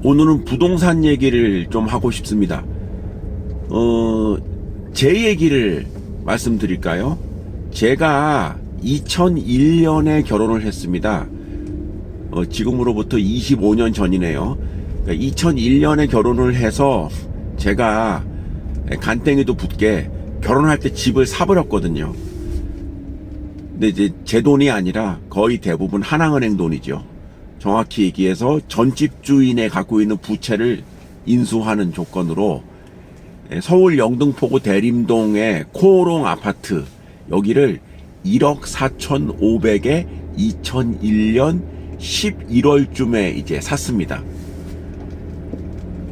오늘은 부동산 얘기를 좀 하고 싶습니다. 제 얘기를 말씀드릴까요? 제가 2001년에 결혼을 했습니다. 지금으로부터 25년 전이네요. 그러니까 2001년에 결혼을 해서 제가 간땡이도 붙게 결혼할 때 집을 사버렸거든요. 근데 이제 제 돈이 아니라 거의 대부분 하나은행 돈이죠. 정확히 얘기해서 전집주인에 갖고 있는 부채를 인수하는 조건으로 서울 영등포구 대림동의 코오롱 아파트 여기를 1억 4,500에 2001년 11월쯤에 이제 샀습니다.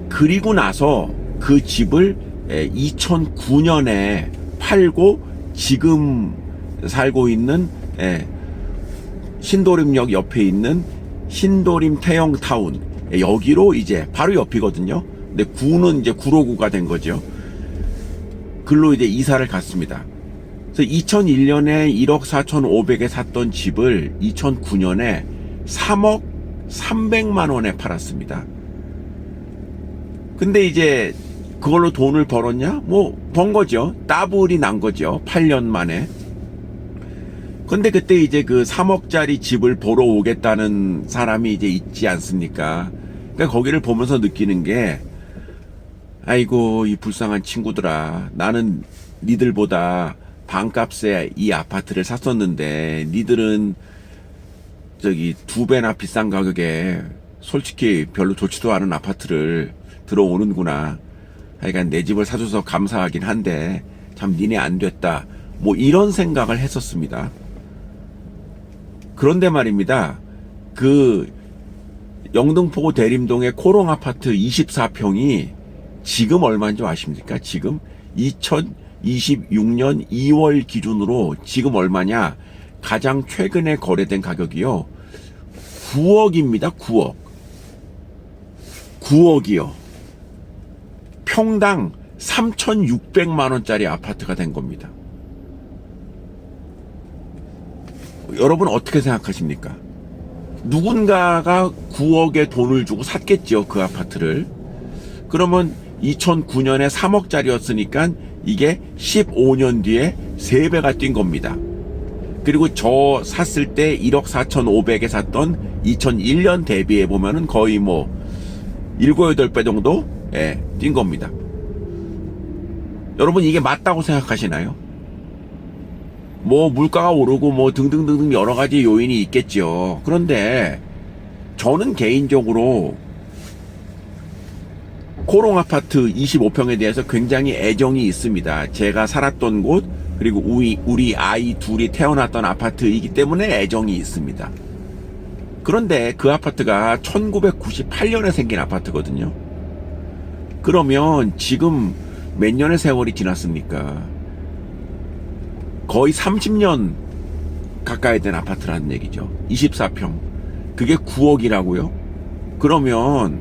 그리고 나서 그 집을 2009년에 팔고 지금 살고 있는 신도림역 옆에 있는 신도림 태영타운 여기로 이제 바로 옆이거든요. 근데 구는 이제 구로구가 된 거죠. 글로 이제 이사를 갔습니다. 그래서 2001년에 1억 4,500에 샀던 집을 2009년에 3억 300만 원에 팔았습니다. 근데 이제 그걸로 돈을 벌었냐? 뭐 번 거죠. 따블이 난 거죠. 8년 만에. 근데 그때 이제 그 3억짜리 집을 보러 오겠다는 사람이 이제 있지 않습니까? 그러니까 거기를 보면서 느끼는 게, 아이고 이 불쌍한 친구들아, 나는 니들보다 반값에 이 아파트를 샀었는데 니들은 저기 2배나 비싼 가격에 솔직히 별로 좋지도 않은 아파트를 들어오는구나. 하여간 내 집을 사줘서 감사하긴 한데 참 니네 안 됐다. 뭐 이런 생각을 했었습니다. 그런데 말입니다. 그 영등포구 대림동의 코롱 아파트 24평이 지금 얼마인 줄 아십니까? 지금 2026년 2월 기준으로 지금 얼마냐? 가장 최근에 거래된 가격이요. 9억입니다. 9억. 9억이요. 평당 3,600만 원짜리 아파트가 된 겁니다. 여러분 어떻게 생각하십니까? 누군가가 9억의 돈을 주고 샀겠죠, 그 아파트를. 그러면 2009년에 3억짜리였으니까 이게 15년 뒤에 3배가 뛴 겁니다. 그리고 저 샀을 때 1억 4,500에 샀던 2001년 대비해 보면은 거의 뭐 7, 8배 정도 뛴 겁니다. 여러분 이게 맞다고 생각하시나요? 뭐 물가가 오르고 뭐 등등등등 여러 가지 요인이 있겠죠. 그런데 저는 개인적으로 코롱 아파트 25평에 대해서 굉장히 애정이 있습니다. 제가 살았던 곳 그리고 우리 아이 둘이 태어났던 아파트이기 때문에 애정이 있습니다. 그런데 그 아파트가 1998년에 생긴 아파트거든요. 그러면 지금 몇 년의 세월이 지났습니까? 거의 30년 가까이 된 아파트라는 얘기죠. 24평. 그게 9억이라고요? 그러면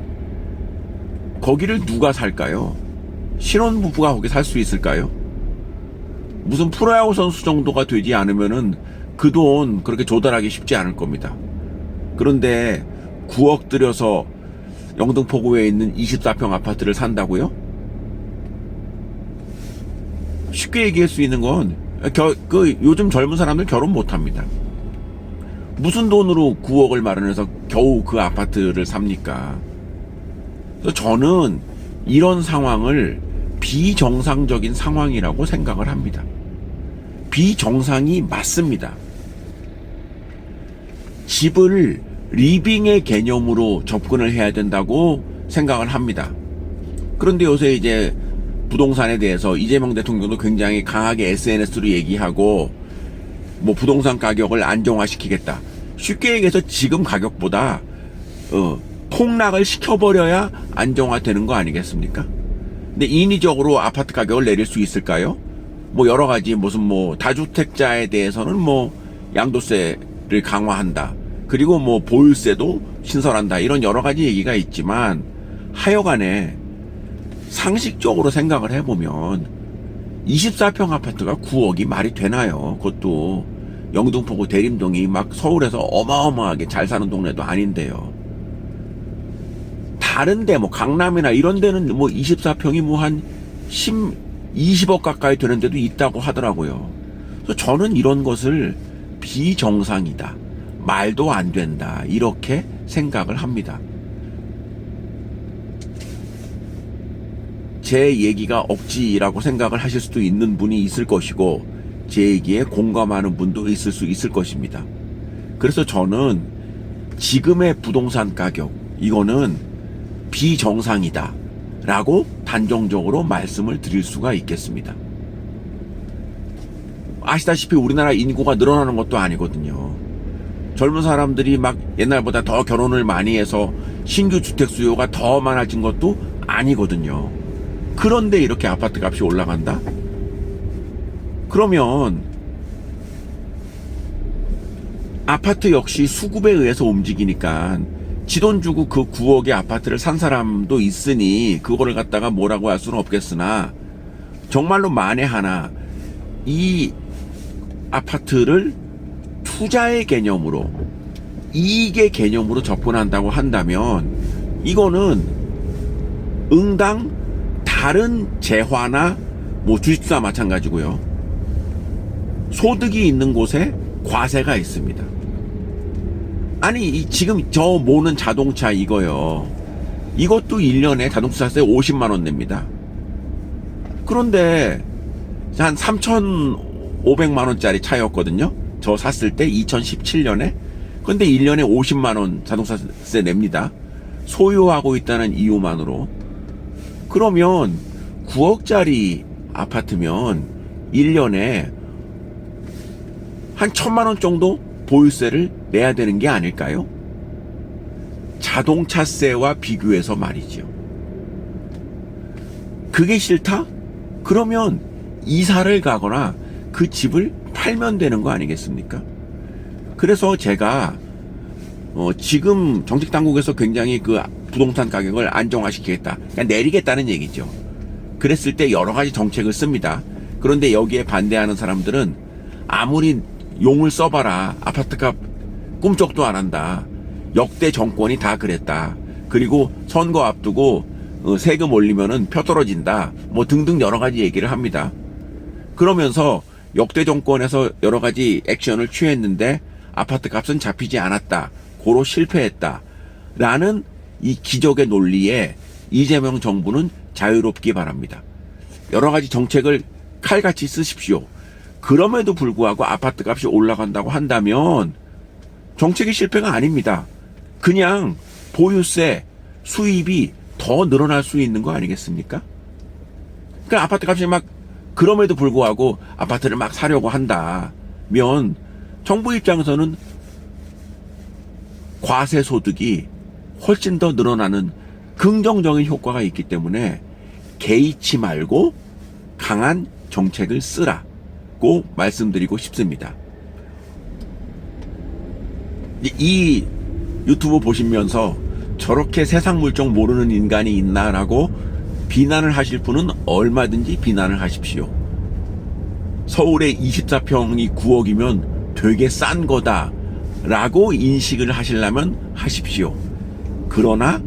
거기를 누가 살까요? 신혼부부가 거기 살 수 있을까요? 무슨 프로야구 선수 정도가 되지 않으면은 그 돈 그렇게 조달하기 쉽지 않을 겁니다. 그런데 9억 들여서 영등포구에 있는 24평 아파트를 산다고요? 쉽게 얘기할 수 있는 건 요즘 젊은 사람들 결혼 못합니다. 무슨 돈으로 9억을 마련해서 겨우 그 아파트를 삽니까? 그래서 저는 이런 상황을 비정상적인 상황이라고 생각을 합니다. 비정상이 맞습니다. 집을 리빙의 개념으로 접근을 해야 된다고 생각을 합니다. 그런데 요새 이제 부동산에 대해서 이재명 대통령도 굉장히 강하게 SNS로 얘기하고 뭐 부동산 가격을 안정화시키겠다. 쉽게 얘기해서 지금 가격보다 폭락을 시켜버려야 안정화되는 거 아니겠습니까? 근데 인위적으로 아파트 가격을 내릴 수 있을까요? 뭐 여러 가지 무슨 뭐 다주택자에 대해서는 뭐 양도세를 강화한다. 그리고 뭐 보유세도 신설한다. 이런 여러 가지 얘기가 있지만 하여간에 상식적으로 생각을 해보면 24평 아파트가 9억이 말이 되나요? 그것도 영등포구 대림동이 막 서울에서 어마어마하게 잘 사는 동네도 아닌데요. 다 다른데 뭐 강남이나 이런 데는 뭐 24평이 뭐 한 20억 가까이 되는 데도 있다고 하더라고요. 그래서 저는 이런 것을 비정상이다, 말도 안 된다, 이렇게 생각을 합니다. 제 얘기가 억지라고 생각을 하실 수도 있는 분이 있을 것이고, 제 얘기에 공감하는 분도 있을 수 있을 것입니다. 그래서 저는 지금의 부동산 가격, 이거는 비정상이다 라고 단정적으로 말씀을 드릴 수가 있겠습니다. 아시다시피 우리나라 인구가 늘어나는 것도 아니거든요. 젊은 사람들이 막 옛날보다 더 결혼을 많이 해서 신규 주택 수요가 더 많아진 것도 아니거든요. 그런데 이렇게 아파트 값이 올라간다? 그러면 아파트 역시 수급에 의해서 움직이니까 지 돈 주고 그 9억의 아파트를 산 사람도 있으니 그거를 갖다가 뭐라고 할 수는 없겠으나, 정말로 만에 하나 이 아파트를 투자의 개념으로, 이익의 개념으로 접근한다고 한다면 이거는 응당 다른 재화나 뭐 주식투자 마찬가지고요, 소득이 있는 곳에 과세가 있습니다. 아니 지금 저 모는 자동차 이거요, 이것도 1년에 자동차세 50만 원 냅니다. 그런데 한 3,500만 원짜리 차였거든요, 저 샀을 때 2017년에. 근데 1년에 50만 원 자동차세 냅니다, 소유하고 있다는 이유만으로. 그러면 9억짜리 아파트면 1년에 한 1,000만 원 정도 보유세를 내야 되는 게 아닐까요? 자동차세와 비교해서 말이죠. 그게 싫다? 그러면 이사를 가거나 그 집을 팔면 되는 거 아니겠습니까? 그래서 제가 지금 정책당국에서 굉장히 그 부동산 가격을 안정화시키겠다, 그러니까 내리겠다는 얘기죠. 그랬을 때 여러 가지 정책을 씁니다. 그런데 여기에 반대하는 사람들은 아무리 용을 써봐라, 아파트값 꿈쩍도 안 한다, 역대 정권이 다 그랬다, 그리고 선거 앞두고 세금 올리면은 표 떨어진다, 뭐 등등 여러 가지 얘기를 합니다. 그러면서 역대 정권에서 여러 가지 액션을 취했는데 아파트 값은 잡히지 않았다, 고로 실패했다 라는 이 기적의 논리에 이재명 정부는 자유롭기 바랍니다. 여러 가지 정책을 칼같이 쓰십시오. 그럼에도 불구하고 아파트 값이 올라간다고 한다면 정책의 실패가 아닙니다. 그냥 보유세 수입이 더 늘어날 수 있는 거 아니겠습니까? 그러니까 아파트 값이 막, 그럼에도 불구하고 아파트를 막 사려고 한다면 정부 입장에서는 과세 소득이 훨씬 더 늘어나는 긍정적인 효과가 있기 때문에 개의치 말고 강한 정책을 쓰라고 말씀드리고 싶습니다. 이 유튜브 보시면서 저렇게 세상 물정 모르는 인간이 있나라고 비난을 하실 분은 얼마든지 비난을 하십시오. 서울의 24평이 9억이면 되게 싼 거다 라고 인식을 하시려면 하십시오. 그러나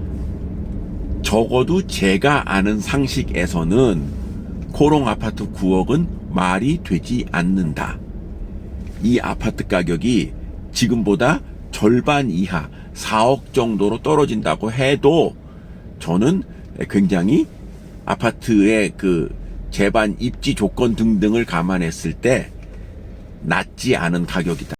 적어도 제가 아는 상식에서는 코롱 아파트 9억은 말이 되지 않는다. 이 아파트 가격이 지금보다 절반 이하 4억 정도로 떨어진다고 해도 저는 굉장히 아파트의 그 재반 입지 조건 등등을 감안했을 때 낮지 않은 가격이다.